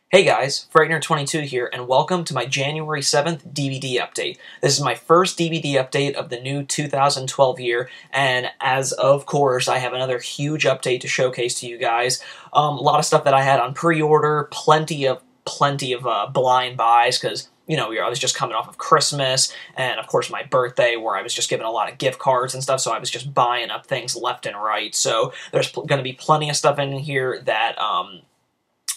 Hey guys, Fright Night 22 here, and welcome to my January 7th DVD update. This is my first DVD update of the new 2012 year, and as of course, I have another huge update to showcase to you guys. A lot of stuff that I had on pre-order, plenty of blind buys, because I was just coming off of Christmas, and of course my birthday, where I was just given a lot of gift cards and stuff, so I was just buying up things left and right. So there's going to be plenty of stuff in here that,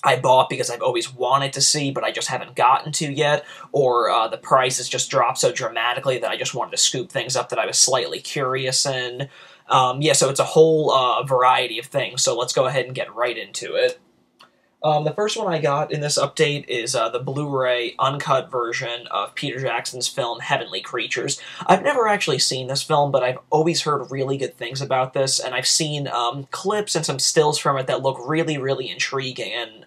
I bought because I've always wanted to see, but I just haven't gotten to yet, or the price has just dropped so dramatically that I just wanted to scoop things up that I was slightly curious in. Yeah, so it's a whole variety of things, so let's go ahead and get right into it. The first one I got in this update is the Blu Ray uncut version of Peter Jackson's film Heavenly Creatures. I've never actually seen this film, but I've always heard really good things about this, and I've seen clips and some stills from it that look really, really intriguing. And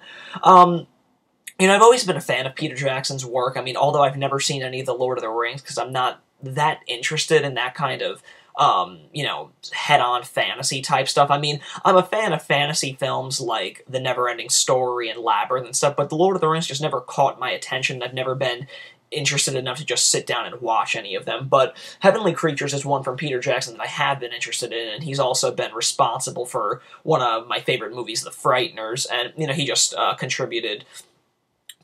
I've always been a fan of Peter Jackson's work. I mean, although I've never seen any of the Lord of the Rings, because I'm not that interested in that kind of head-on fantasy type stuff. I mean, I'm a fan of fantasy films like The Never-Ending Story and Labyrinth and stuff, but The Lord of the Rings just never caught my attention. I've never been interested enough to just sit down and watch any of them. But Heavenly Creatures is one from Peter Jackson that I have been interested in, and he's also been responsible for one of my favorite movies, The Frighteners, and, he just contributed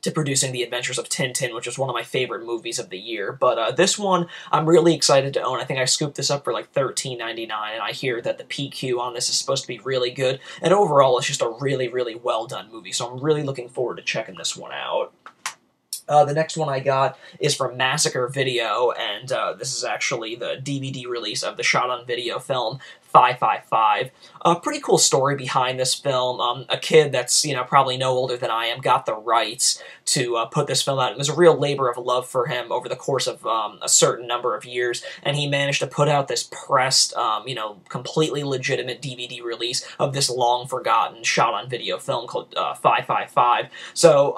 to producing The Adventures of Tintin, which is one of my favorite movies of the year. But this one, I'm really excited to own. I think I scooped this up for like $13.99, and I hear that the PQ on this is supposed to be really good, and overall, it's just a really, really well-done movie, so I'm really looking forward to checking this one out. The next one I got is from Massacre Video, and this is actually the DVD release of the shot-on-video film 555. A pretty cool story behind this film. A kid that's, probably no older than I am got the rights to put this film out. It was a real labor of love for him over the course of a certain number of years, and he managed to put out this pressed, completely legitimate DVD release of this long-forgotten shot-on-video film called 555. So,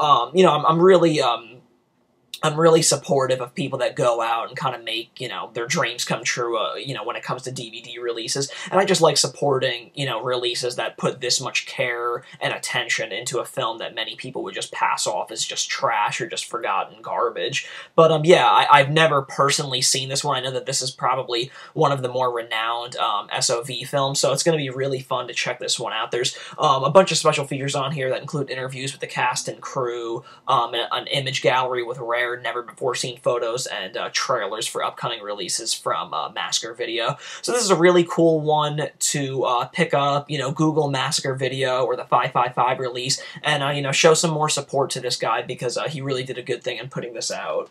I'm really supportive of people that go out and kind of make, their dreams come true, when it comes to DVD releases. And I just like supporting, releases that put this much care and attention into a film that many people would just pass off as just trash or just forgotten garbage. But, yeah, I've never personally seen this one. I know that this is probably one of the more renowned SOV films, so it's going to be really fun to check this one out. There's a bunch of special features on here that include interviews with the cast and crew, an image gallery with rare never-before-seen photos, and trailers for upcoming releases from Massacre Video. So this is a really cool one to pick up, Google Massacre Video or the 555 release, and, show some more support to this guy because he really did a good thing in putting this out.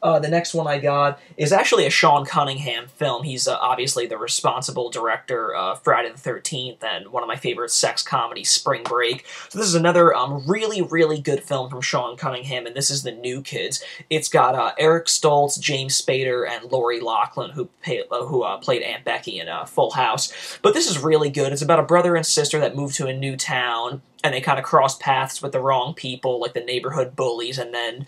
The next one I got is actually a Sean Cunningham film. He's obviously the responsible director of Friday the 13th and one of my favorite sex comedies, Spring Break. So this is another really, really good film from Sean Cunningham, and this is The New Kids. It's got Eric Stoltz, James Spader, and Lori Loughlin, who played Aunt Becky in Full House. But this is really good. It's about a brother and sister that move to a new town, and they kind of cross paths with the wrong people, like the neighborhood bullies, and then,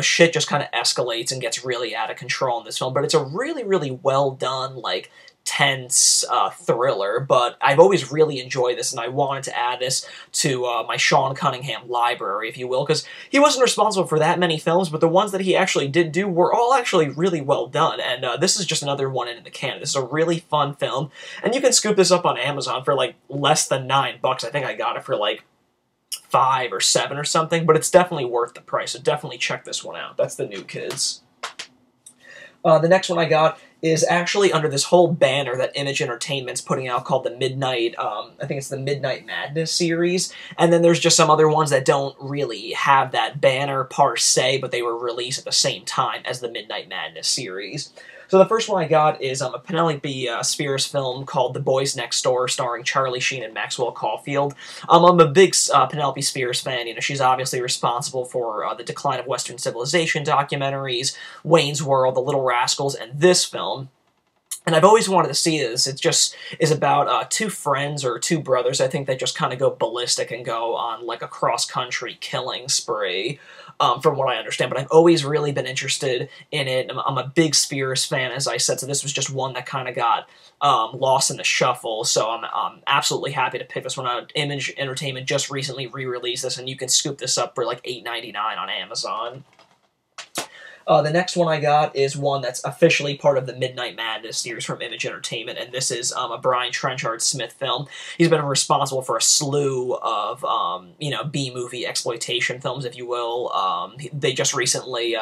shit just kind of escalates and gets really out of control in this film. But it's a really, really well done, like, tense thriller, but I've always really enjoyed this, and I wanted to add this to my Sean Cunningham library, if you will, because he wasn't responsible for that many films, but the ones that he actually did do were all actually really well done, and this is just another one in the can. This is a really fun film, and you can scoop this up on Amazon for, like, less than $9. I think I got it for, like, 5 or 7 or something, but it's definitely worth the price, so definitely check this one out. That's The New Kids. The next one I got is actually under this whole banner that Image Entertainment's putting out called the Midnight, I think it's the Midnight Madness series, and then there's just some other ones that don't really have that banner per se, but they were released at the same time as the Midnight Madness series. So the first one I got is a Penelope Spheres film called The Boys Next Door, starring Charlie Sheen and Maxwell Caulfield. I'm a big Penelope Spheres fan. She's obviously responsible for the Decline of Western Civilization documentaries, Wayne's World, The Little Rascals, and this film. And I've always wanted to see this. It just is about two friends or two brothers, I think, that just kind of go ballistic and go on like a cross-country killing spree, from what I understand. But I've always really been interested in it. I'm a big Spheres fan, as I said, so this was just one that kind of got lost in the shuffle. So I'm absolutely happy to pick this one out. Image Entertainment just recently re-released this, and you can scoop this up for like $8.99 on Amazon. The next one I got is one that's officially part of the Midnight Madness series from Image Entertainment, and this is a Brian Trenchard Smith film. He's been responsible for a slew of, you know, B-movie exploitation films, if you will. They just recently,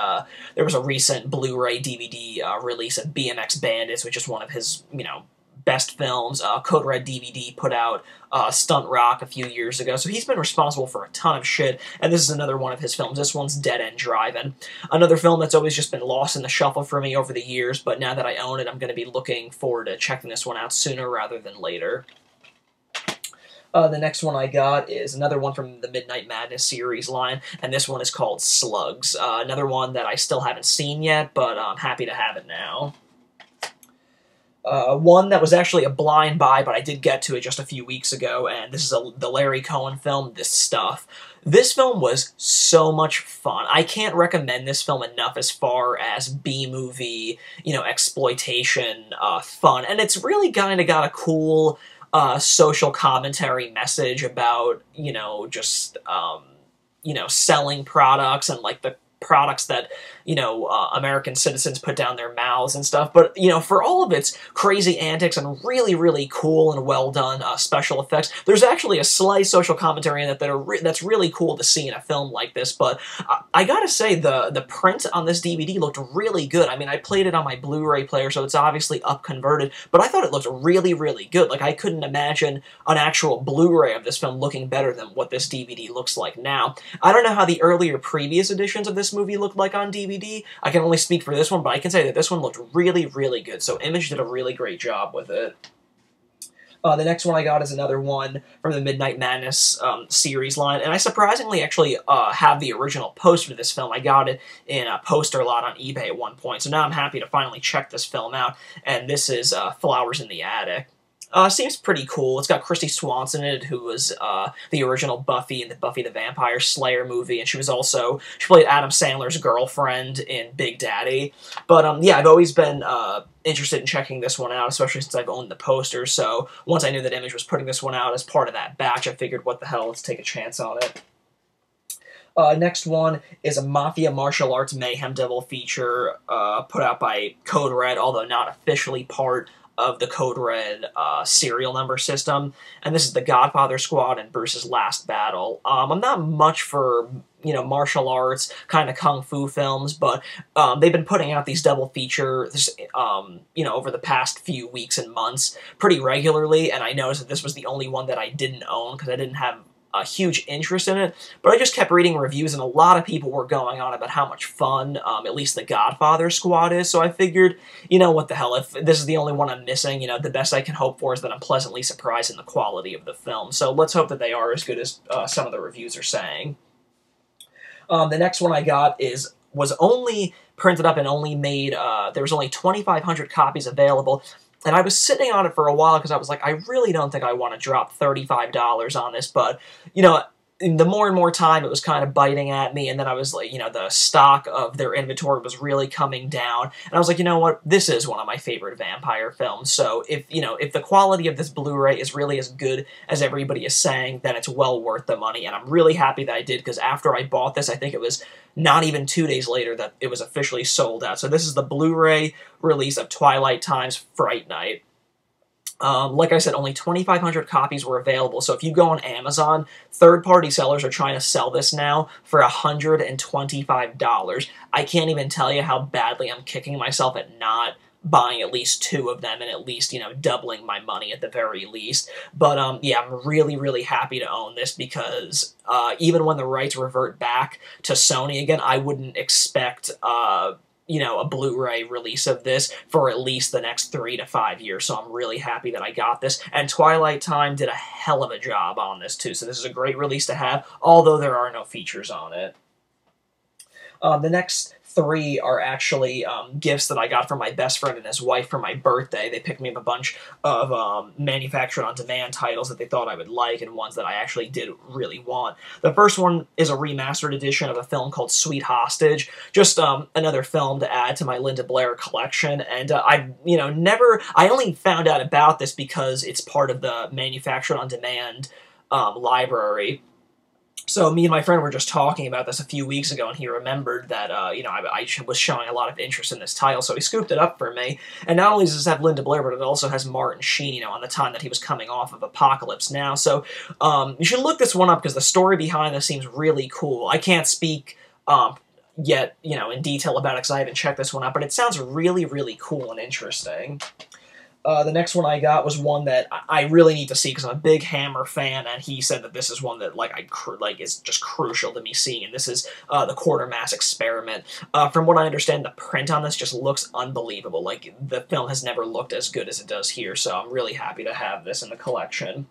there was a recent Blu Ray DVD release of BMX Bandits, which is one of his, you know, best films. Code Red DVD put out Stunt Rock a few years ago, so he's been responsible for a ton of shit, and this is another one of his films. This one's Dead End Driving. Another film that's always just been lost in the shuffle for me over the years, but now that I own it, I'm going to be looking forward to checking this one out sooner rather than later. The next one I got is another one from the Midnight Madness series line, and this one is called Slugs. Another one that I still haven't seen yet, but I'm happy to have it now. One that was actually a blind buy, but I did get to it just a few weeks ago, and this is the Larry Cohen film, This Stuff. This film was so much fun. I can't recommend this film enough as far as B-movie, you know, exploitation fun, and it's really kind of got a cool social commentary message about, you know, just, you know, selling products and, like, the products that, you know, American citizens put down their mouths and stuff. But, you know, for all of its crazy antics and really, really cool and well-done special effects, there's actually a slight social commentary in it that's really cool to see in a film like this. But I gotta say, the print on this DVD looked really good. I mean, I played it on my Blu-ray player, so it's obviously up-converted, but I thought it looked really, really good. Like, I couldn't imagine an actual Blu-ray of this film looking better than what this DVD looks like now. I don't know how the earlier previous editions of this movie looked like on DVD. I can only speak for this one, but I can say that this one looked really, really good. So Image did a really great job with it. The next one I got is another one from the Midnight Madness series line, and I surprisingly actually have the original poster to this film. I got it in a poster lot on eBay at one point, so now I'm happy to finally check this film out, and this is Flowers in the Attic. Seems pretty cool. It's got Kristy Swanson in it, who was the original Buffy in the Buffy the Vampire Slayer movie, and she played Adam Sandler's girlfriend in Big Daddy. But yeah, I've always been interested in checking this one out, especially since I've owned the poster, so once I knew that Image was putting this one out as part of that batch, I figured, what the hell, let's take a chance on it. Next one is a Mafia Martial Arts Mayhem Devil feature put out by Code Red, although not officially part of the Code Red serial number system, and this is the Godfather Squad and Bruce's Last Battle. I'm not much for, you know, martial arts, kind of kung fu films, but they've been putting out these double features, you know, over the past few weeks and months pretty regularly, and I noticed that this was the only one that I didn't own because I didn't have a huge interest in it, but I just kept reading reviews, and a lot of people were going on about how much fun, at least the Godfather Squad is, so I figured, you know, what the hell, if this is the only one I'm missing, you know, the best I can hope for is that I'm pleasantly surprised in the quality of the film, so let's hope that they are as good as some of the reviews are saying. The next one I got was only printed up and only made, there was only 2,500 copies available, and I was sitting on it for a while because I was like, I really don't think I want to drop $35 on this, but, you know, the more and more time it was kind of biting at me, and then I was like, you know, the stock of their inventory was really coming down, and I was like, you know what, this is one of my favorite vampire films, so if, you know, if the quality of this Blu-ray is really as good as everybody is saying, then it's well worth the money, and I'm really happy that I did, because after I bought this, I think it was not even 2 days later that it was officially sold out. So this is the Blu-ray release of Twilight Time's Fright Night. Like I said, only 2,500 copies were available, so if you go on Amazon, third-party sellers are trying to sell this now for $125. I can't even tell you how badly I'm kicking myself at not buying at least 2 of them and at least, you know, doubling my money at the very least. But, yeah, I'm really, really happy to own this because even when the rights revert back to Sony again, I wouldn't expect, you know, a Blu-ray release of this for at least the next 3 to 5 years, so I'm really happy that I got this. And Twilight Time did a hell of a job on this, too, so this is a great release to have, although there are no features on it. The next 3 are actually gifts that I got from my best friend and his wife for my birthday. They picked me up a bunch of manufactured-on-demand titles that they thought I would like and ones that I actually did really want. The first one is a remastered edition of a film called Sweet Hostage, just another film to add to my Linda Blair collection, and I only found out about this because it's part of the manufactured-on-demand library. So me and my friend were just talking about this a few weeks ago, and he remembered that, I was showing a lot of interest in this title, so he scooped it up for me. And not only does this have Linda Blair, but it also has Martin Sheen, on the time that he was coming off of Apocalypse Now. So you should look this one up, because the story behind this seems really cool. I can't speak yet, in detail about it, because I haven't checked this one out, but it sounds really, really cool and interesting. The next one I got was one that I really need to see because I'm a big Hammer fan, and he said that this is one that is just crucial to me seeing, and this is the Quatermass Experiment. From what I understand, the print on this just looks unbelievable. Like, the film has never looked as good as it does here, so I'm really happy to have this in the collection.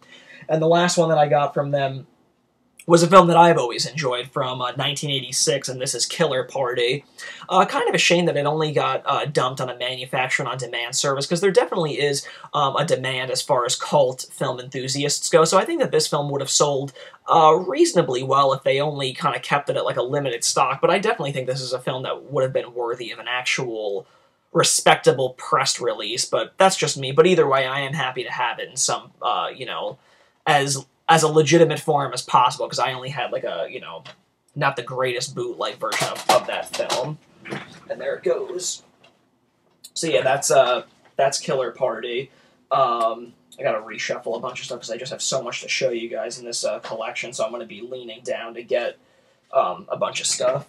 And the last one that I got from them was a film that I've always enjoyed from 1986, and this is Killer Party. Kind of a shame that it only got dumped on a manufactured-on-demand service, because there definitely is a demand as far as cult film enthusiasts go, so I think that this film would have sold reasonably well if they only kind of kept it at like a limited stock, but I definitely think this is a film that would have been worthy of an actual respectable pressed release, but that's just me. But either way, I am happy to have it in some, as a legitimate form as possible, because I only had like a, not the greatest bootleg version of that film. And there it goes. So yeah, that's Killer Party. I gotta reshuffle a bunch of stuff because I just have so much to show you guys in this collection, so I'm gonna be leaning down to get a bunch of stuff.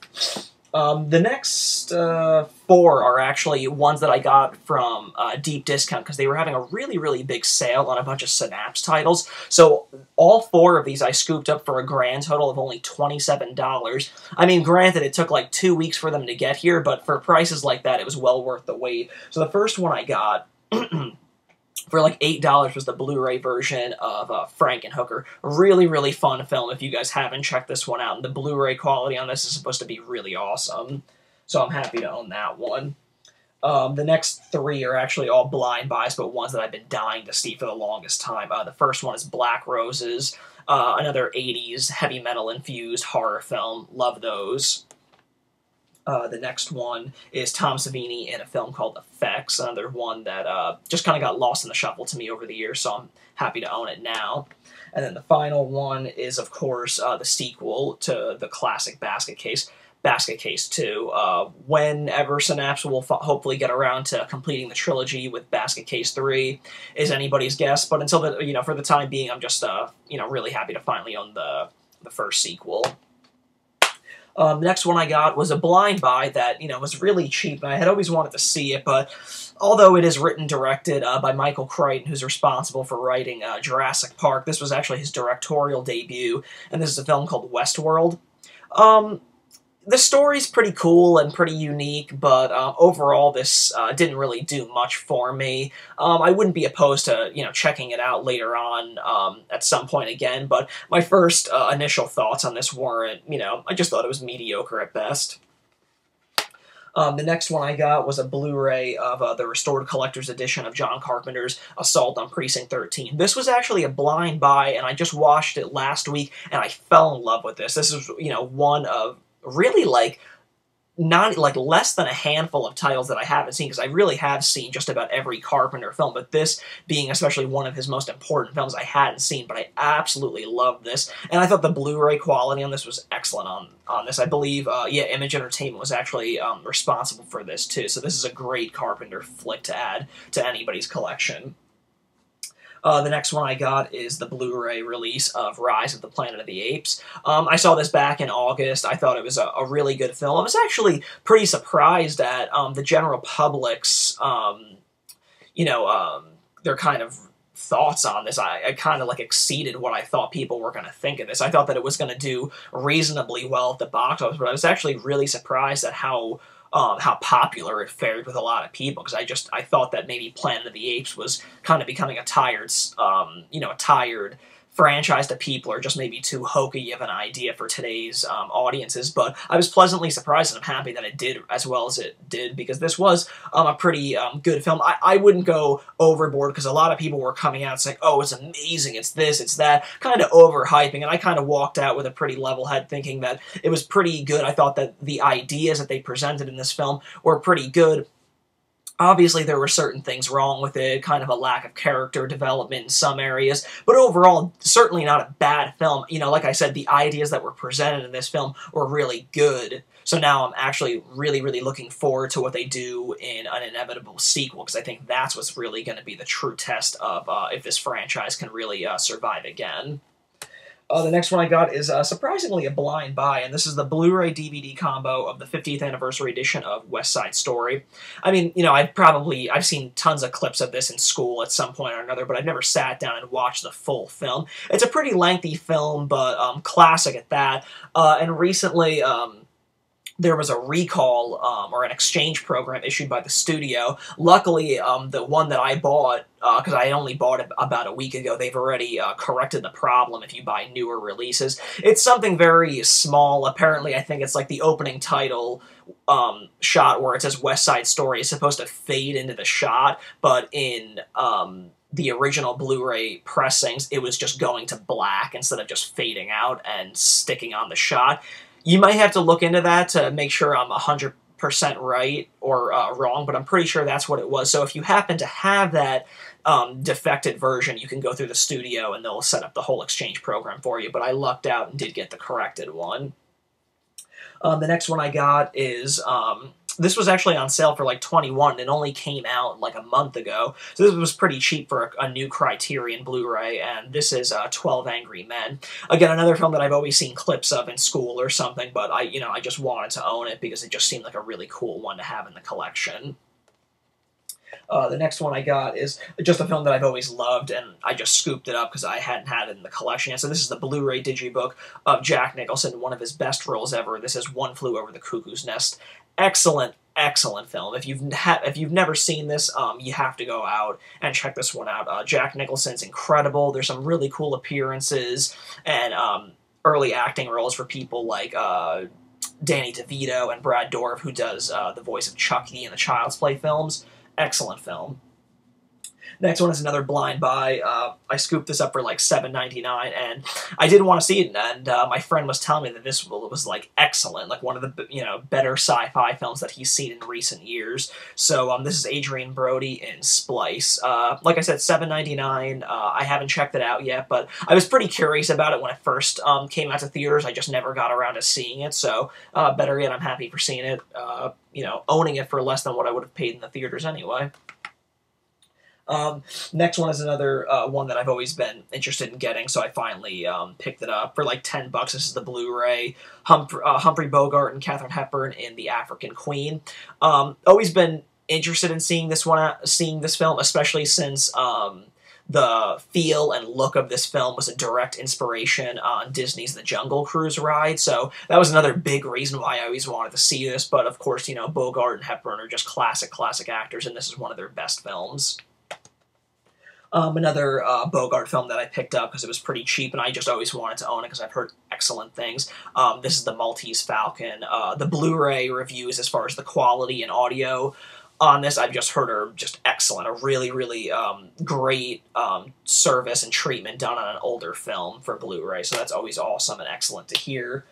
The next 4 are actually ones that I got from deep discount because they were having a really, really big sale on a bunch of Synapse titles. So all 4 of these I scooped up for a grand total of only $27. I mean, granted, it took like 2 weeks for them to get here, but for prices like that, it was well worth the wait. So the first one I got for like $8 was the Blu Ray version of Frankenhooker. Really, really fun film if you guys haven't checked this one out. And the Blu Ray quality on this is supposed to be really awesome. So I'm happy to own that one. The next 3 are actually all blind buys, but ones that I've been dying to see for the longest time. The first one is Black Roses, another 80s heavy metal infused horror film. Love those. The next one is Tom Savini in a film called Effects, another one that just kind of got lost in the shuffle to me over the years, so I'm happy to own it now. And then the final one is, of course, the sequel to the classic Basket Case 2. Whenever Synapse will hopefully get around to completing the trilogy with Basket Case 3 is anybody's guess, but until for the time being, I'm just really happy to finally own the first sequel. The next one I got was a blind buy that, was really cheap, and I had always wanted to see it, but although it is written and directed by Michael Crichton, who's responsible for writing Jurassic Park, this was actually his directorial debut, and this is a film called Westworld. The story's pretty cool and pretty unique, but overall this didn't really do much for me. I wouldn't be opposed to, checking it out later on at some point again, but my first initial thoughts on this weren't, I just thought it was mediocre at best. The next one I got was a Blu-ray of the restored collector's edition of John Carpenter's Assault on Precinct 13. This was actually a blind buy, and I just watched it last week, and I fell in love with this. This is, one of really not less than a handful of titles that I haven't seen, because I really have seen just about every Carpenter film, but this being especially one of his most important films I hadn't seen, but I absolutely loved this, and I thought the Blu-ray quality on this was excellent on this. I believe, Image Entertainment was actually responsible for this too, so this is a great Carpenter flick to add to anybody's collection. The next one I got is the Blu-ray release of Rise of the Planet of the Apes. I saw this back in August. I thought it was a really good film. I was actually pretty surprised at the general public's, their kind of thoughts on this. I kind of exceeded what I thought people were going to think of this. I thought that it was going to do reasonably well at the box office, but I was actually really surprised at how popular it fared with a lot of people, because I thought that maybe Planet of the Apes was kind of becoming a tired franchise to people or just maybe too hokey of an idea for today's audiences, but I was pleasantly surprised, and I'm happy that it did as well as it did, because this was a pretty good film. I wouldn't go overboard, because a lot of people were coming out saying, oh, it's amazing, it's this, it's that, kind of overhyping, and I kind of walked out with a pretty level head thinking that it was pretty good. I thought that the ideas that they presented in this film were pretty good. Obviously, there were certain things wrong with it, kind of a lack of character development in some areas, but overall, certainly not a bad film. You know, like I said, the ideas that were presented in this film were really good. So now I'm actually really, really looking forward to what they do in an inevitable sequel, because I think that's what's really going to be the true test of if this franchise can really survive again. The next one I got is surprisingly a blind buy, and this is the Blu Ray DVD combo of the 50th anniversary edition of West Side Story. I mean, you know, I've seen tons of clips of this in school at some point or another, but I've never sat down and watched the full film. It's a pretty lengthy film, but classic at that. And recently, there was a recall or an exchange program issued by the studio. Luckily, the one that I bought, because I only bought it about a week ago, they've already corrected the problem if you buy newer releases. It's something very small. Apparently, I think it's like the opening title shot where it says West Side Story is supposed to fade into the shot, but in the original Blu-ray pressings, it was just going to black instead of just fading out and sticking on the shot. You might have to look into that to make sure I'm 100% right or wrong, but I'm pretty sure that's what it was. So if you happen to have that defected version, you can go through the studio and they'll set up the whole exchange program for you, but I lucked out and did get the corrected one. The next one I got is... this was actually on sale for like $21, and it only came out like a month ago. So this was pretty cheap for a new Criterion Blu-ray, and this is 12 Angry Men. Again, another film that I've always seen clips of in school or something, but I just wanted to own it because it just seemed like a really cool one to have in the collection. The next one I got is just a film that I've always loved, and I just scooped it up because I hadn't had it in the collection yet. So this is the Blu-ray digibook of Jack Nicholson, one of his best roles ever. This is One Flew Over the Cuckoo's Nest. Excellent, excellent film. If you've never seen this, you have to go out and check this one out. Jack Nicholson's incredible. There's some really cool appearances and early acting roles for people like Danny DeVito and Brad Dourif, who does the voice of Chucky in the Child's Play films. Excellent film. Next one is another blind buy. I scooped this up for like $7.99, and I didn't want to see it, and my friend was telling me that this was like excellent, like one of the better sci-fi films that he's seen in recent years. So this is Adrian Brody in Splice. Like I said, $7.99. I haven't checked it out yet, but I was pretty curious about it when it first came out to theaters. I just never got around to seeing it, so better yet, I'm happy for seeing it. Owning it for less than what I would have paid in the theaters anyway. Next one is another one that I've always been interested in getting, so I finally picked it up for like $10. This is the Blu-ray, Humphrey Bogart and Katharine Hepburn in The African Queen. Always been interested in seeing this film, especially since the feel and look of this film was a direct inspiration on Disney's The Jungle Cruise ride, so that was another big reason why I always wanted to see this. But of course, Bogart and Hepburn are just classic actors, and this is one of their best films. Another Bogart film that I picked up because it was pretty cheap, and I just always wanted to own it because I've heard excellent things. This is The Maltese Falcon. The Blu-ray reviews as far as the quality and audio on this, I've just heard are just excellent. A really, really great service and treatment done on an older film for Blu-ray, so that's always awesome and excellent to hear.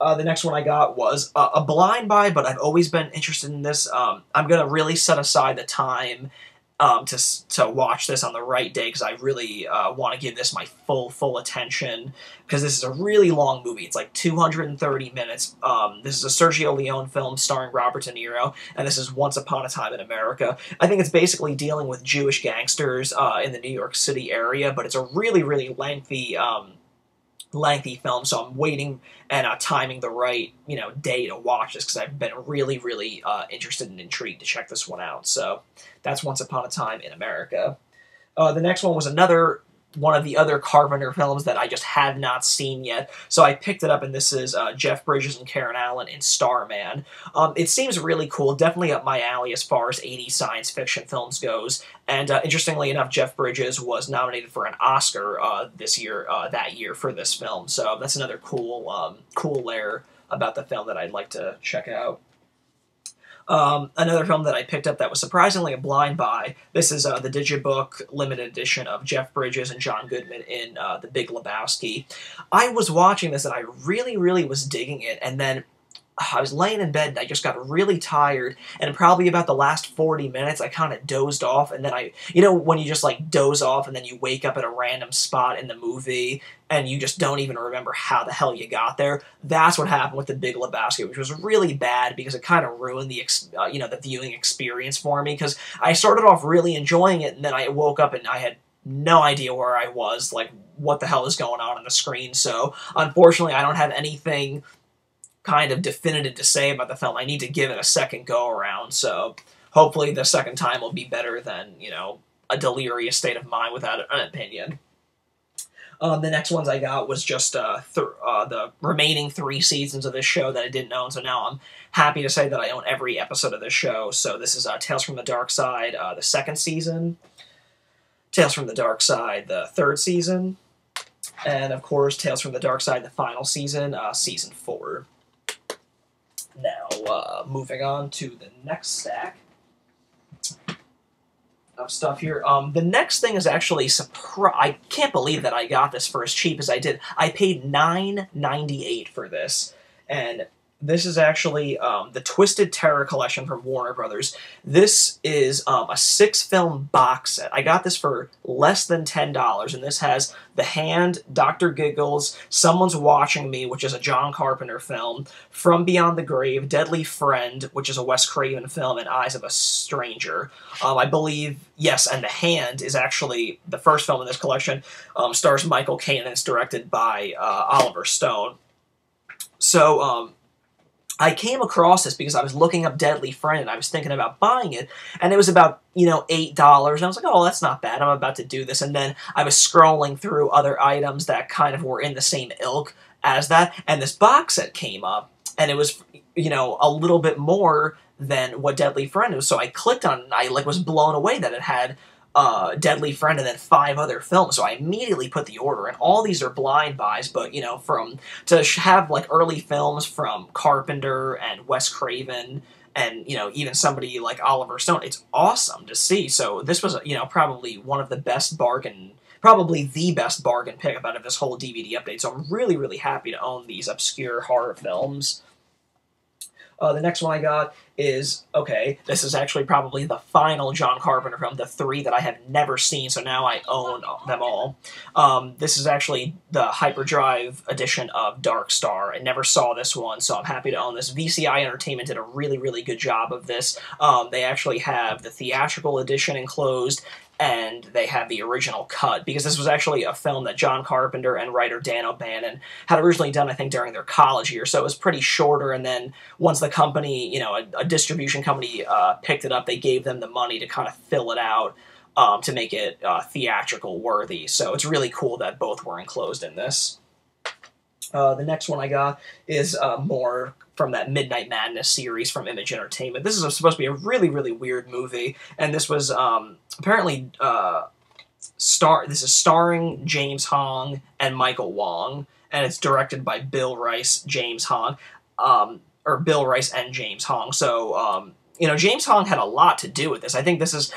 The next one I got was a blind buy, but I've always been interested in this. I'm going to really set aside the time to watch this on the right day, because I really want to give this my full attention, because this is a really long movie. It's like 230 minutes. This is a Sergio Leone film starring Robert De Niro, and this is Once Upon a Time in America. I think it's basically dealing with Jewish gangsters in the New York City area, but it's a really, really lengthy film, so I'm waiting and timing the right day to watch this, because I've been really, really interested and intrigued to check this one out. So that's Once Upon a Time in America. The next one was another one of the other Carpenter films that I just have not seen yet. So I picked it up, and this is Jeff Bridges and Karen Allen in Starman. It seems really cool, definitely up my alley as far as 80s science fiction films goes. And interestingly enough, Jeff Bridges was nominated for an Oscar that year for this film. So that's another cool layer about the film that I'd like to check out. Another film that I picked up that was surprisingly a blind buy. This is the Digibook limited edition of Jeff Bridges and John Goodman in The Big Lebowski. I was watching this and I really, really was digging it, and then I was laying in bed and I just got really tired, and probably about the last 40 minutes I kind of dozed off, and then when you just like doze off and then you wake up at a random spot in the movie and you just don't even remember how the hell you got there. That's what happened with The Big Lebowski, which was really bad because it kind of ruined the viewing experience for me, because I started off really enjoying it, and then I woke up and I had no idea where I was, like what the hell is going on the screen. So unfortunately I don't have anything kind of definitive to say about the film. I need to give it a second go around, so hopefully the second time will be better than, a delirious state of mind without an opinion. The next ones I got was just the remaining 3 seasons of this show that I didn't own, so now I'm happy to say that I own every episode of this show. So this is Tales from the Dark Side, the 2nd season, Tales from the Dark Side, the 3rd season, and of course Tales from the Dark Side, the final season, season 4. Now, moving on to the next stack of stuff here. The next thing is actually I can't believe that I got this for as cheap as I did. I paid $9.98 for this, and this is actually the Twisted Terror collection from Warner Brothers. This is a 6-film box set. I got this for less than $10, and this has The Hand, Dr. Giggles, Someone's Watching Me, which is a John Carpenter film, From Beyond the Grave, Deadly Friend, which is a Wes Craven film, and Eyes of a Stranger. I believe, yes, and The Hand is actually the first film in this collection, stars Michael Caine, and it's directed by Oliver Stone. So, I came across this because I was looking up Deadly Friend and I was thinking about buying it, and it was about, $8, and I was like, oh, that's not bad, I'm about to do this, and then I was scrolling through other items that kind of were in the same ilk as that, and this box set came up, and it was, a little bit more than what Deadly Friend was, so I clicked on it, and I, was blown away that it had Deadly Friend and then 5 other films, so I immediately put the order in. All these are blind buys, but, to have, early films from Carpenter and Wes Craven and, even somebody like Oliver Stone, it's awesome to see. So this was, probably one of the best probably the best bargain pickup out of this whole DVD update, so I'm really, really happy to own these obscure horror films. The next one I got is, this is actually probably the final John Carpenter film, the 3 that I have never seen, so now I own them all. This is actually the Hyperdrive edition of Dark Star. I never saw this one, so I'm happy to own this. VCI Entertainment did a really, really good job of this. They actually have the theatrical edition enclosed, and they have the original cut, because this was actually a film that John Carpenter and writer Dan O'Bannon had originally done, I think, during their college year, so it was pretty shorter, and then once the company, a distribution company picked it up, they gave them the money to kind of fill it out to make it theatrical worthy, so it's really cool that both were enclosed in this. The next one I got is more from that Midnight Madness series from Image Entertainment. This is supposed to be a really, really weird movie, and this was apparently this is starring James Hong and Michael Wong, and it's directed by Bill Rice, James Hong, or Bill Rice and James Hong. So, James Hong had a lot to do with this. I think this is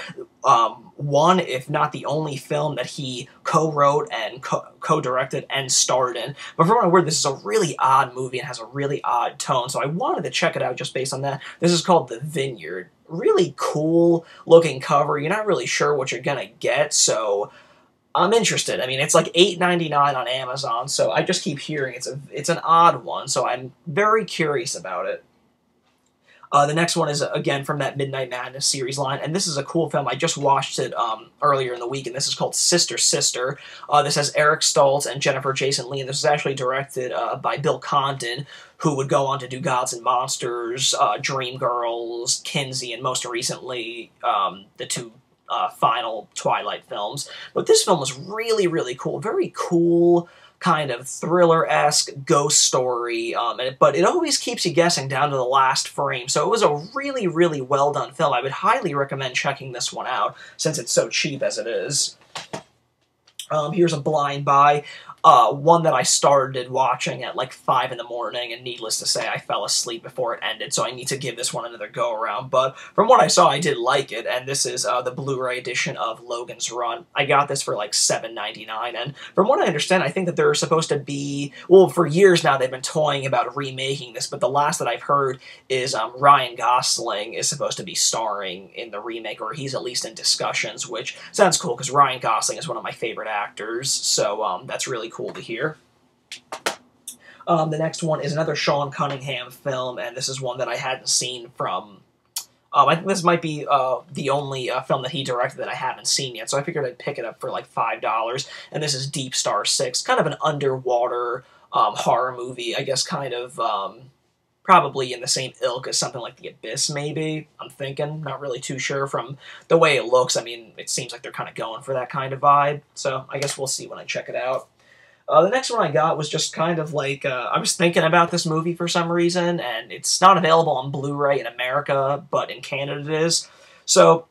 one, if not the only film that he co-wrote and co-directed and starred in. But for what I'm aware, this is a really odd movie and has a really odd tone, so I wanted to check it out just based on that. This is called The Vineyard. Really cool looking cover. You're not really sure what you're gonna get, so I'm interested. I mean, it's like $8.99 on Amazon, so I just keep hearing it's an odd one, so I'm very curious about it. The next one is, again, from that Midnight Madness series line, and this is a cool film. I just watched it earlier in the week, and this is called Sister Sister. This has Eric Stoltz and Jennifer Jason Leigh, and this is actually directed by Bill Condon, who would go on to do Gods and Monsters, Dreamgirls, Kinsey, and most recently the 2 final Twilight films. But this film was really, really cool. Very cool, kind of thriller-esque ghost story, but it always keeps you guessing down to the last frame. So it was a really, really well-done film. I would highly recommend checking this one out, since it's so cheap as it is. Here's a blind buy. One that I started watching at like 5 in the morning, and needless to say, I fell asleep before it ended, so I need to give this one another go-around. But from what I saw, I did like it, and this is the Blu-ray edition of Logan's Run. I got this for like $7.99, and from what I understand, I think that they're supposed to be... Well, for years now, they've been toying about remaking this, but the last that I've heard is Ryan Gosling is supposed to be starring in the remake, or he's at least in discussions, which sounds cool, because Ryan Gosling is one of my favorite actors, so that's really cool to hear. The next one is another Sean Cunningham film, and this is one that I hadn't seen from... I think this might be the only film that he directed that I haven't seen yet, so I figured I'd pick it up for like $5, and this is Deep Star 6, kind of an underwater horror movie, I guess kind of probably in the same ilk as something like The Abyss, maybe, I'm thinking. Not really too sure from the way it looks. I mean, it seems like they're kind of going for that kind of vibe, so I guess we'll see when I check it out. The next one I got was just kind of like, I was thinking about this movie for some reason, and it's not available on Blu-ray in America, but in Canada it is. So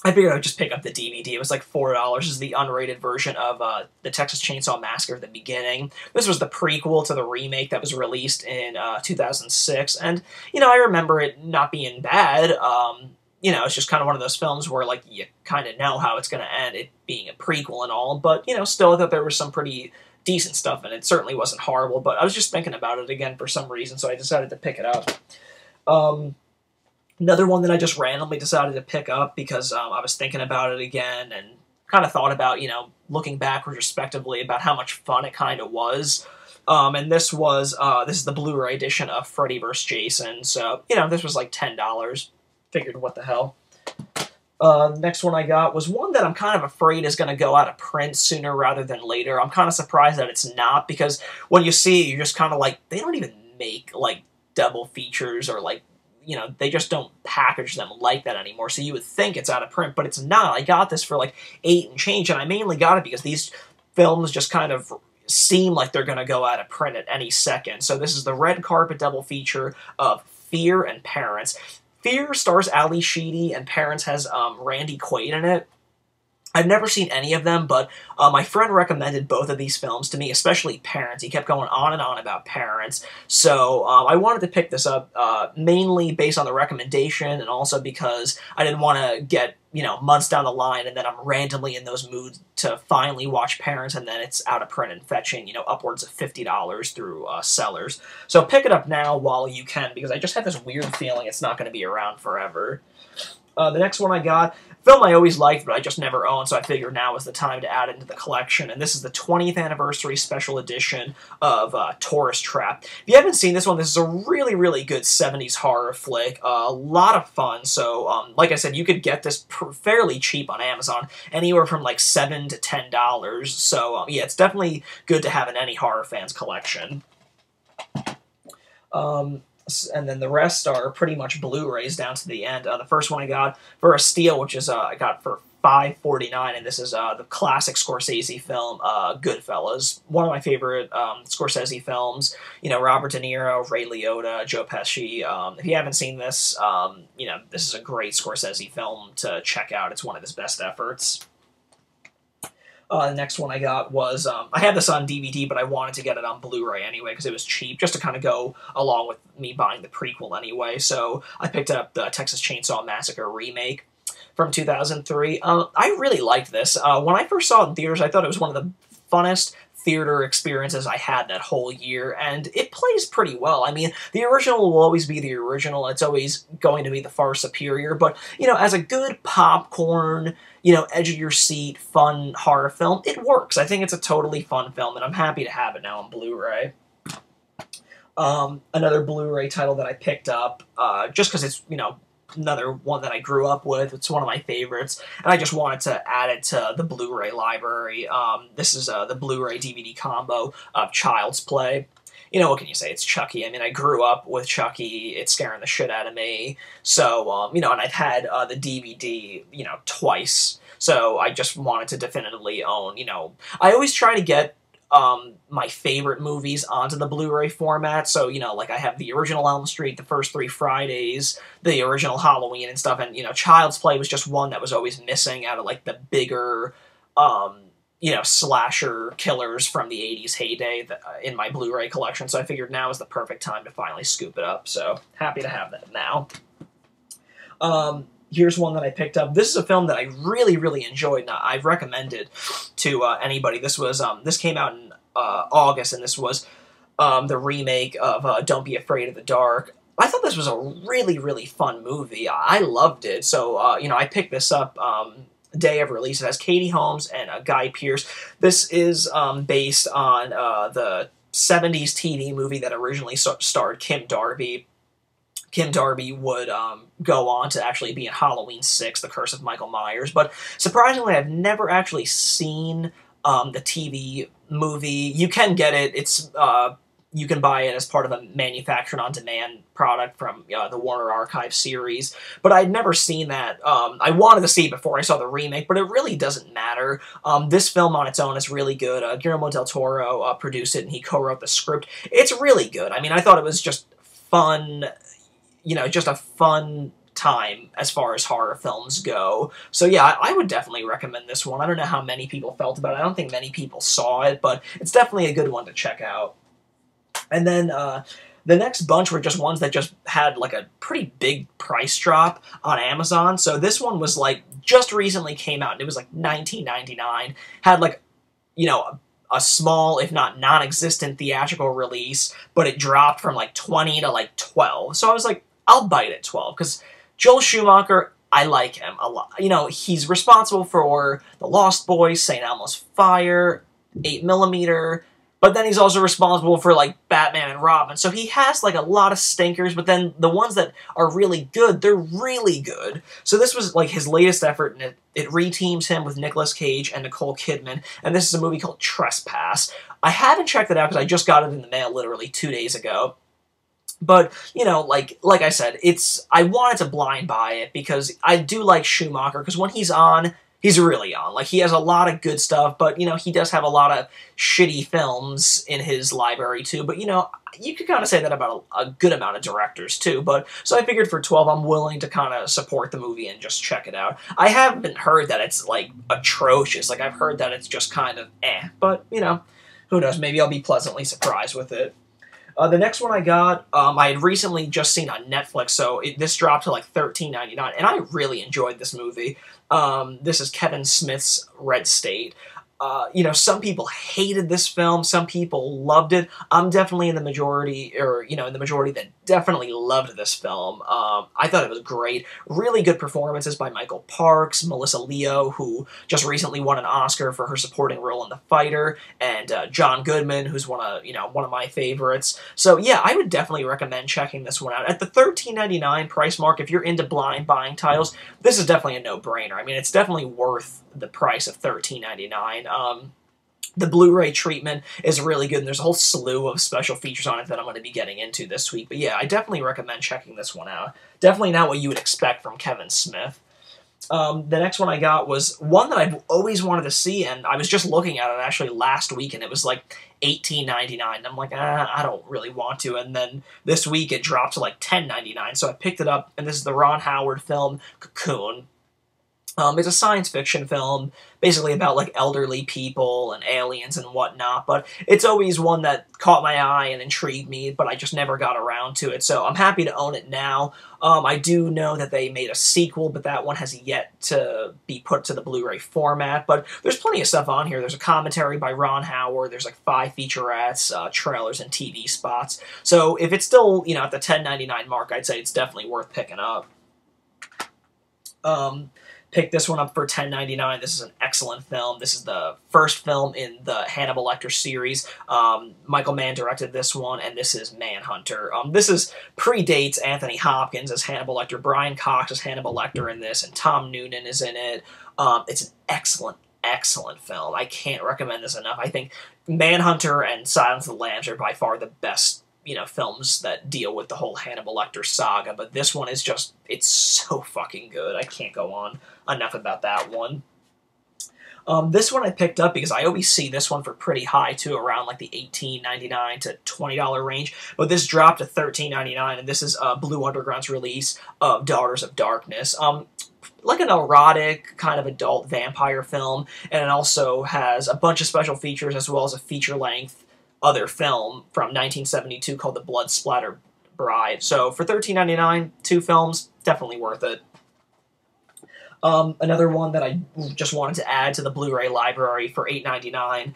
I figured I would just pick up the DVD. It was like $4. This is the unrated version of the Texas Chainsaw Massacre: The Beginning. This was the prequel to the remake that was released in 2006, and, you know, I remember it not being bad. You know, it's just kind of one of those films where, like, you kind of know how it's going to end, it being a prequel and all, but, you know, still I thought there was some pretty decent stuff, and it certainly wasn't horrible, but I was just thinking about it again for some reason, so I decided to pick it up. Another one that I just randomly decided to pick up because I was thinking about it again and kind of thought about, you know, looking back retrospectively about how much fun it kind of was. And this is the Blu-ray edition of Freddy vs. Jason, so, you know, this was like $10. Figured, what the hell. Next one I got was one that I'm kind of afraid is going to go out of print sooner rather than later. I'm kind of surprised that it's not, because when you see it, you're just kind of like, they don't even make, like, double features or, like, you know, they just don't package them like that anymore, so you would think it's out of print, but it's not. I got this for, like, $8 and change, and I mainly got it because these films just kind of seem like they're going to go out of print at any second. So this is the red carpet double feature of Fear and Parents. Fear stars Ali Sheedy, and Parents has Randy Quaid in it. I've never seen any of them, but my friend recommended both of these films to me, especially Parents. He kept going on and on about Parents, so I wanted to pick this up mainly based on the recommendation, and also because I didn't want to get, you know, months down the line and then I'm randomly in those moods to finally watch Parents, and then it's out of print and fetching, you know, upwards of $50 through sellers. So pick it up now while you can, because I just have this weird feeling it's not going to be around forever. The next one I got, film I always liked, but I just never owned, so I figured now was the time to add it into the collection, and this is the 20th anniversary special edition of Tourist Trap. If you haven't seen this one, this is a really, really good 70s horror flick, a lot of fun, so like I said, you could get this fairly cheap on Amazon, anywhere from like $7 to $10, so yeah, it's definitely good to have in any horror fan's collection. And then the rest are pretty much Blu-rays down to the end. The first one I got for a steal, which is I got for $5.49, and this is the classic Scorsese film, Goodfellas. One of my favorite Scorsese films. You know, Robert De Niro, Ray Liotta, Joe Pesci. If you haven't seen this, you know, this is a great Scorsese film to check out. It's one of his best efforts. The next one I got was, I had this on DVD, but I wanted to get it on Blu-ray anyway, because it was cheap, just to kind of go along with me buying the prequel anyway, so I picked up the Texas Chainsaw Massacre remake from 2003. I really liked this. When I first saw it in theaters, I thought it was one of the funnest theater experiences I had that whole year, and it plays pretty well. I mean, the original will always be the original, it's always going to be the far superior, but, you know, as a good popcorn, you know, edge-of-your-seat, fun horror film, it works. I think it's a totally fun film, and I'm happy to have it now on Blu-ray. Another Blu-ray title that I picked up, just because it's, you know, another one that I grew up with. It's one of my favorites, and I just wanted to add it to the Blu-ray library. This is the Blu-ray DVD combo of Child's Play. you know, what can you say? It's Chucky. I mean, I grew up with Chucky. It's scaring the shit out of me. So, you know, and I've had the DVD, you know, twice. So I just wanted to definitively own, you know, I always try to get my favorite movies onto the Blu-ray format. So, you know, like I have the original Elm Street, the first 3 Fridays, the original Halloween and stuff. And, you know, Child's Play was just one that was always missing out of like the bigger, you know, slasher killers from the 80s heyday in my Blu-ray collection. So I figured now is the perfect time to finally scoop it up. So happy to have that now. Here's one that I picked up. This is a film that I really, really enjoyed, and I've recommended to anybody. This was this came out in August, and this was the remake of Don't Be Afraid of the Dark. I thought this was a really, really fun movie. I loved it. So, you know, I picked this up day of release. It has Katie Holmes and Guy Pearce. This is based on the 70s TV movie that originally starred Kim Darby. Kim Darby would go on to actually be in Halloween 6, The Curse of Michael Myers. But surprisingly, I've never actually seen the TV movie. You can get it. It's you can buy it as part of a manufactured-on-demand product from the Warner Archive series. But I'd never seen that. I wanted to see it before I saw the remake, but it really doesn't matter. This film on its own is really good. Guillermo del Toro produced it, and he co-wrote the script. It's really good. I mean, I thought it was just fun, you know, just a fun time as far as horror films go. So yeah, I would definitely recommend this one. I don't know how many people felt about it. I don't think many people saw it, but it's definitely a good one to check out. And then the next bunch were just ones that just had like a pretty big price drop on Amazon. So this one was like just recently came out, and it was like $19.99. Had like, you know, a small, if not non-existent theatrical release, but it dropped from like 20 to like 12. So I was like, I'll bite at 12, because Joel Schumacher, I like him a lot. You know, he's responsible for The Lost Boys, St. Elmo's Fire, 8mm, but then he's also responsible for, like, Batman and Robin. So he has, like, a lot of stinkers, but then the ones that are really good, they're really good. So this was, like, his latest effort, and it reteams him with Nicolas Cage and Nicole Kidman, and this is a movie called Trespass. I haven't checked it out because I just got it in the mail literally 2 days ago. But, you know, like I said, I wanted to blind buy it because I do like Schumacher, because when he's on, he's really on. Like, he has a lot of good stuff, but, you know, he does have a lot of shitty films in his library, too. But, you know, you could kind of say that about a good amount of directors, too. But, so I figured for 12, I'm willing to kind of support the movie and just check it out. I haven't heard that it's, like, atrocious. Like, I've heard that it's just kind of but, you know, who knows? Maybe I'll be pleasantly surprised with it. The next one I got, I had recently just seen on Netflix, so this dropped to like $13.99, and I really enjoyed this movie. This is Kevin Smith's Red State. You know, some people hated this film, some people loved it. I'm definitely in the majority, or, you know, in the majority that definitely loved this film. I thought it was great. Really good performances by Michael Parks, Melissa Leo, who just recently won an Oscar for her supporting role in The Fighter, and John Goodman, who's one of my favorites. So yeah, I would definitely recommend checking this one out. At the $13.99 price mark, if you're into blind buying titles, this is definitely a no-brainer. I mean, it's definitely worth the price of $13.99. The Blu-ray treatment is really good, and there's a whole slew of special features on it that I'm going to be getting into this week. But yeah, I definitely recommend checking this one out. Definitely not what you would expect from Kevin Smith. The next one I got was one that I've always wanted to see, and I was just looking at it actually last week, and it was like $18.99. I'm like, I don't really want to. And then this week it dropped to like $10.99, so I picked it up, and this is the Ron Howard film, Cocoon. It's a science fiction film, basically about, like, elderly people and aliens and whatnot, but it's always one that caught my eye and intrigued me, but I just never got around to it, so I'm happy to own it now. I do know that they made a sequel, but that one has yet to be put to the Blu-ray format, but there's plenty of stuff on here. There's a commentary by Ron Howard, there's, like, 5 featurettes, trailers, and TV spots, so if it's still, you know, at the $10.99 mark, I'd say it's definitely worth picking up. Picked this one up for $10.99. This is an excellent film. This is the first film in the Hannibal Lecter series. Michael Mann directed this one, and this is Manhunter. This predates Anthony Hopkins as Hannibal Lecter. Brian Cox as Hannibal Lecter in this, and Tom Noonan is in it. It's an excellent excellent film. I can't recommend this enough. I think Manhunter and Silence of the Lambs are by far the best, you know, films that deal with the whole Hannibal Lecter saga, but this one is just, it's so fucking good. I can't go on enough about that one. This one I picked up because I always see this one for pretty high, too, around like the $18.99 to $20 range. But this dropped to $13.99, and this is Blue Underground's release of Daughters of Darkness. Like an erotic, kind of adult vampire film, and it also has a bunch of special features as well as a feature-length other film from 1972 called The Blood Splatter Bride. So for $13.99, 2 films, definitely worth it. Another one that I just wanted to add to the Blu-ray library for $8.99,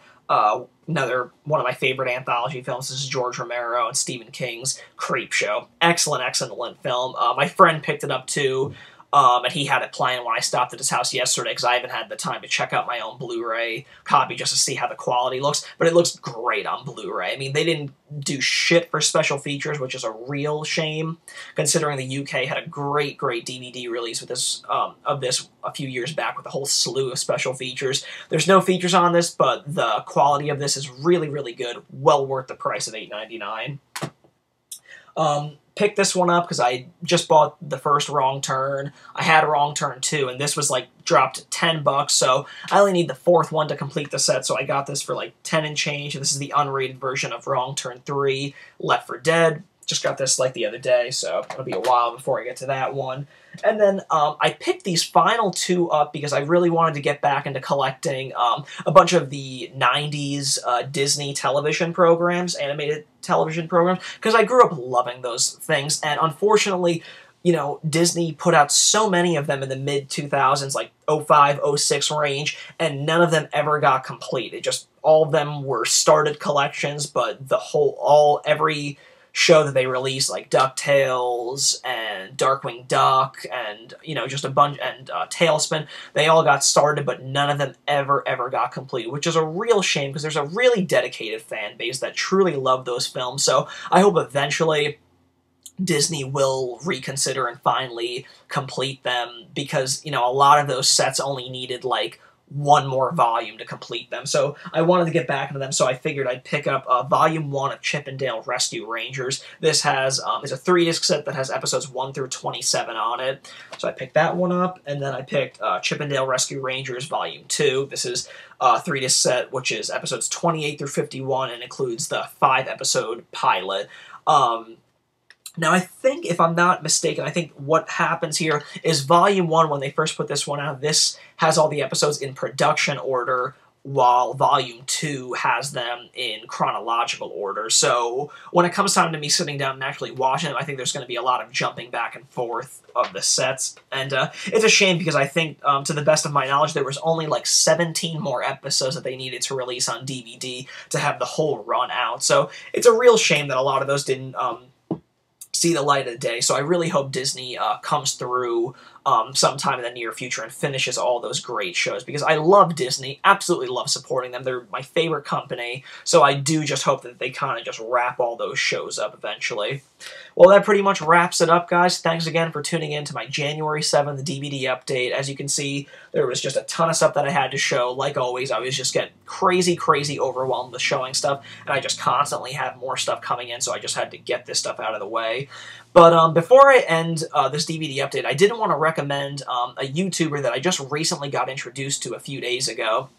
another one of my favorite anthology films. This is George Romero and Stephen King's Creepshow. Excellent, excellent film. My friend picked it up too, and he had it playing when I stopped at his house yesterday because I haven't had the time to check out my own Blu-ray copy just to see how the quality looks, but it looks great on Blu-ray. I mean, they didn't do shit for special features, which is a real shame, considering the UK had a great, great DVD release with this of this a few years back with a whole slew of special features. There's no features on this, but the quality of this is really, really good. Well worth the price of $8.99. Picked this one up because I just bought the first Wrong Turn. I had a Wrong Turn 2, and this was like dropped $10, so I only need the 4th one to complete the set, so I got this for like 10 and change. This is the unrated version of Wrong Turn 3, Left 4 Dead. Just got this like the other day, so it'll be a while before I get to that one. And then I picked these final 2 up because I really wanted to get back into collecting a bunch of the 90s Disney television programs, animated television programs, because I grew up loving those things, and unfortunately, you know, Disney put out so many of them in the mid-2000s, like 05, 06 range, and none of them ever got complete. It just, all of them were started collections, but the whole, every show that they released, like DuckTales and Darkwing Duck and, you know, just a bunch, and Tailspin, they all got started, but none of them ever got complete, which is a real shame because there's a really dedicated fan base that truly love those films. So I hope eventually Disney will reconsider and finally complete them because, you know, a lot of those sets only needed like one more volume to complete them. So I wanted to get back into them, so I figured I'd pick up Volume 1 of Chippendale Rescue Rangers. This has is a 3-disc set that has episodes 1 through 27 on it. So I picked that one up, and then I picked Chippendale Rescue Rangers Volume 2. This is a 3-disc set, which is episodes 28 through 51 and includes the 5-episode pilot. Now, I think, if I'm not mistaken, I think what happens here is Volume 1, when they first put this one out, this has all the episodes in production order, while Volume 2 has them in chronological order. So when it comes time to me sitting down and actually watching them, I think there's going to be a lot of jumping back and forth of the sets. And it's a shame because I think, to the best of my knowledge, there was only like 17 more episodes that they needed to release on DVD to have the whole run out. So it's a real shame that a lot of those didn't see the light of the day. So I really hope Disney comes through sometime in the near future and finishes all those great shows, because I love Disney, absolutely love supporting them. They're my favorite company, so I do just hope that they kind of just wrap all those shows up eventually. Well, that pretty much wraps it up, guys. Thanks again for tuning in to my January 7th DVD update. As you can see, there was just a ton of stuff that I had to show. Like always, I always just get crazy overwhelmed with showing stuff, and I just constantly have more stuff coming in, so I just had to get this stuff out of the way. But before I end this DVD update, I didn't want to recommend a YouTuber that I just recently got introduced to a few days ago.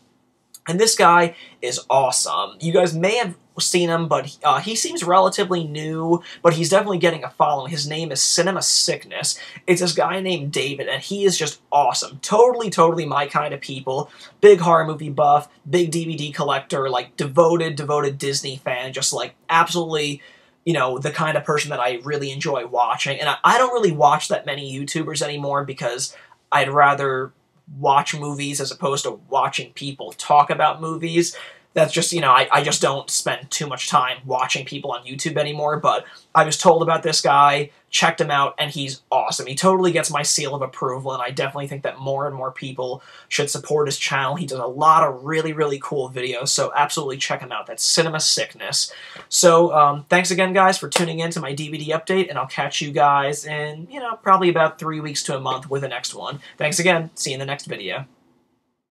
And this guy is awesome. You guys may have seen him, but he seems relatively new, but he's definitely getting a following. His name is Cinema Sickness. It's this guy named David, and he is just awesome. Totally my kind of people. Big horror movie buff, big DVD collector, like devoted Disney fan, just like absolutely, you know, the kind of person that I really enjoy watching. And I don't really watch that many YouTubers anymore because I'd rather watch movies as opposed to watching people talk about movies. That's just, you know, I just don't spend too much time watching people on YouTube anymore, but I was told about this guy, checked him out, and he's awesome. He totally gets my seal of approval, and I definitely think that more and more people should support his channel. He does a lot of really cool videos, so absolutely check him out. That's Cinema Sickness. So, thanks again, guys, for tuning in to my DVD update, and I'll catch you guys in, you know, probably about 3 weeks to a month with the next one. Thanks again. See you in the next video.